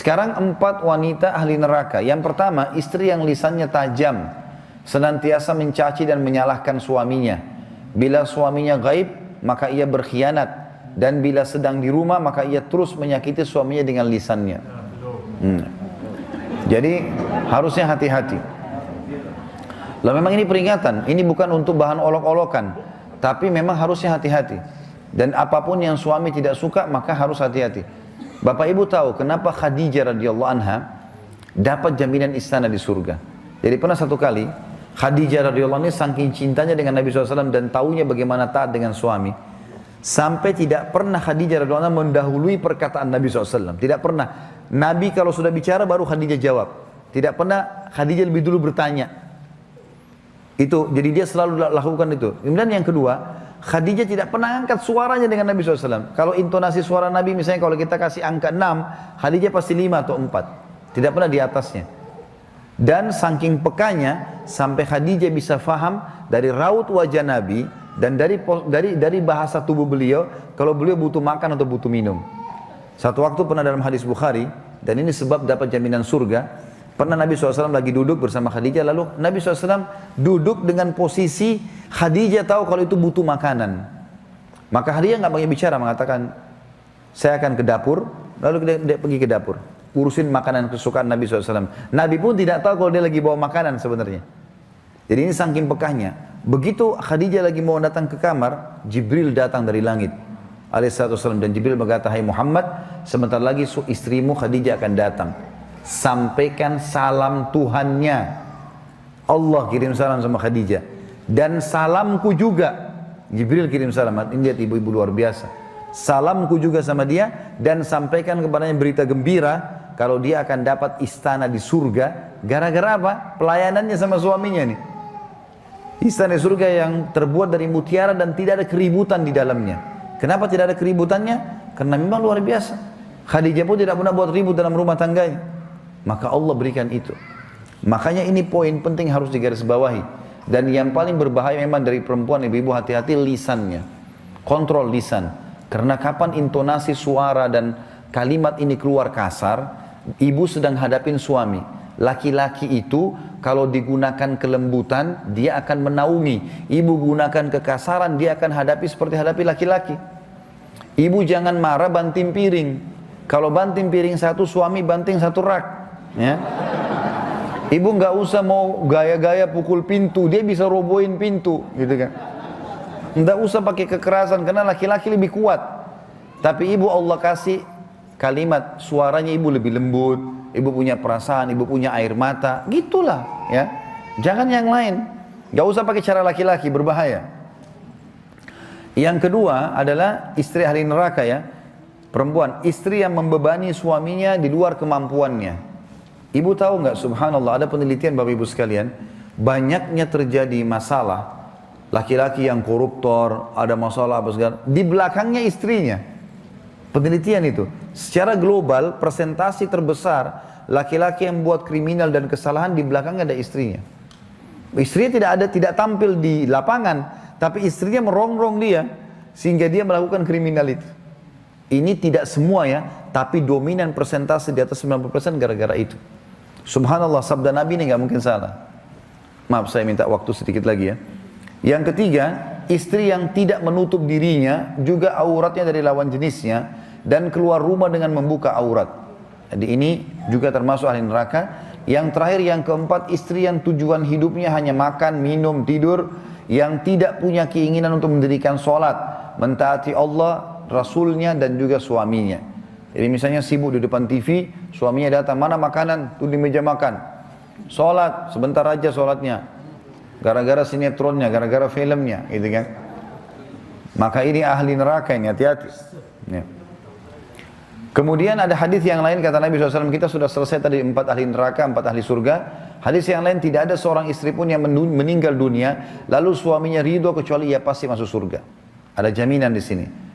Sekarang 4 wanita ahli neraka. Yang pertama, istri yang lisannya tajam, senantiasa mencaci dan menyalahkan suaminya. Bila suaminya gaib, maka ia berkhianat. Dan bila sedang di rumah, maka ia terus menyakiti suaminya dengan lisannya. Jadi harusnya hati-hati. Lalu memang ini peringatan, ini bukan untuk bahan olok-olokan, tapi memang harusnya hati-hati. Dan apapun yang suami tidak suka, maka harus hati-hati. Bapak Ibu tahu kenapa Khadijah radhiyallahu anha dapat jaminan istana di surga. Jadi pernah satu kali Khadijah radhiyallahu anha saking cintanya dengan Nabi SAW dan tahunya bagaimana taat dengan suami, sampai tidak pernah Khadijah radhiyallahu anha mendahului perkataan Nabi SAW. Tidak pernah. Nabi kalau sudah bicara baru Khadijah jawab. Tidak pernah Khadijah lebih dulu bertanya. Itu jadi dia selalu lakukan itu. Kemudian yang kedua, Khadijah tidak pernah angkat suaranya dengan Nabi SAW. Kalau intonasi suara Nabi misalnya kalau kita kasih angka 6, Khadijah pasti 5 atau 4. Tidak pernah di atasnya. Dan saking pekanya sampai Khadijah bisa faham dari raut wajah Nabi dan dari bahasa tubuh beliau kalau beliau butuh makan atau butuh minum. Satu waktu pernah dalam hadis Bukhari, dan ini sebab dapat jaminan surga, pernah Nabi SAW lagi duduk bersama Khadijah, lalu Nabi SAW duduk dengan posisi Khadijah tahu kalau itu butuh makanan. Maka Khadijah nggak banyak bicara, mengatakan, saya akan ke dapur, lalu dia pergi ke dapur, urusin makanan kesukaan Nabi SAW. Nabi pun tidak tahu kalau dia lagi bawa makanan sebenarnya. Jadi ini saking pekahnya. Begitu Khadijah lagi mau datang ke kamar, Jibril datang dari langit alaihissalam, dan Jibril berkata, hai Muhammad, sebentar lagi istrimu Khadijah akan datang. Sampaikan salam Tuhannya. Allah kirim salam sama Khadijah. Dan salamku juga. Jibril kirim salam. Ini lihat ibu-ibu luar biasa. Salamku juga sama dia. Dan sampaikan kepadanya berita gembira. Kalau dia akan dapat istana di surga. Gara-gara apa? Pelayanannya sama suaminya nih. Istana di surga yang terbuat dari mutiara dan tidak ada keributan di dalamnya. Kenapa tidak ada keributannya? Karena memang luar biasa. Khadijah pun tidak pernah buat ribut dalam rumah tangganya. Maka Allah berikan itu. Makanya ini poin penting harus digarisbawahi. Dan yang paling berbahaya memang dari perempuan, ibu-ibu hati-hati lisannya. Kontrol lisan. Karena kapan intonasi suara dan kalimat ini keluar kasar, ibu sedang hadapin suami. Laki-laki itu kalau digunakan kelembutan, dia akan menaungi. Ibu gunakan kekasaran, dia akan hadapi seperti hadapi laki-laki. Ibu jangan marah banting piring. Kalau banting piring satu, suami banting satu rak. Ya. Ibu nggak usah mau gaya-gaya pukul pintu, dia bisa robohin pintu, gitu kan? Nggak usah pakai kekerasan karena laki-laki lebih kuat. Tapi ibu Allah kasih kalimat, suaranya ibu lebih lembut, ibu punya perasaan, ibu punya air mata, gitulah, ya. Jangan yang lain. Nggak usah pakai cara laki-laki, berbahaya. Yang kedua adalah istri ahli neraka, ya, perempuan, istri yang membebani suaminya di luar kemampuannya. Ibu tahu nggak, subhanallah, ada penelitian Bapak Ibu sekalian, banyaknya terjadi masalah, laki-laki yang koruptor, ada masalah apa segala, di belakangnya istrinya. Penelitian itu, secara global, persentasi terbesar, laki-laki yang buat kriminal dan kesalahan, di belakangnya ada istrinya. Istrinya tidak tampil di lapangan, tapi istrinya merongrong dia, sehingga dia melakukan kriminal itu. Ini tidak semua ya, tapi dominan persentase di atas 90% gara-gara itu. Subhanallah, sabda Nabi ini nggak mungkin salah. Maaf, saya minta waktu sedikit lagi ya. Yang ketiga, istri yang tidak menutup dirinya, juga auratnya dari lawan jenisnya, dan keluar rumah dengan membuka aurat. Jadi ini juga termasuk ahli neraka. Yang terakhir, yang keempat, istri yang tujuan hidupnya hanya makan, minum, tidur, yang tidak punya keinginan untuk mendirikan sholat, mentaati Allah, Rasulnya, dan juga suaminya. Jadi misalnya sibuk di depan TV, suaminya datang, mana makanan? Tuh di meja makan. Sholat, sebentar aja sholatnya. Gara-gara sinetronnya, gara-gara filmnya, gitu kan. Maka ini ahli neraka ini, hati-hati. Ya. Kemudian ada hadis yang lain, kata Nabi SAW, kita sudah selesai tadi 4 ahli neraka, 4 ahli surga. Hadis yang lain, tidak ada seorang istri pun yang meninggal dunia, lalu suaminya ridho kecuali ia pasti masuk surga. Ada jaminan di sini.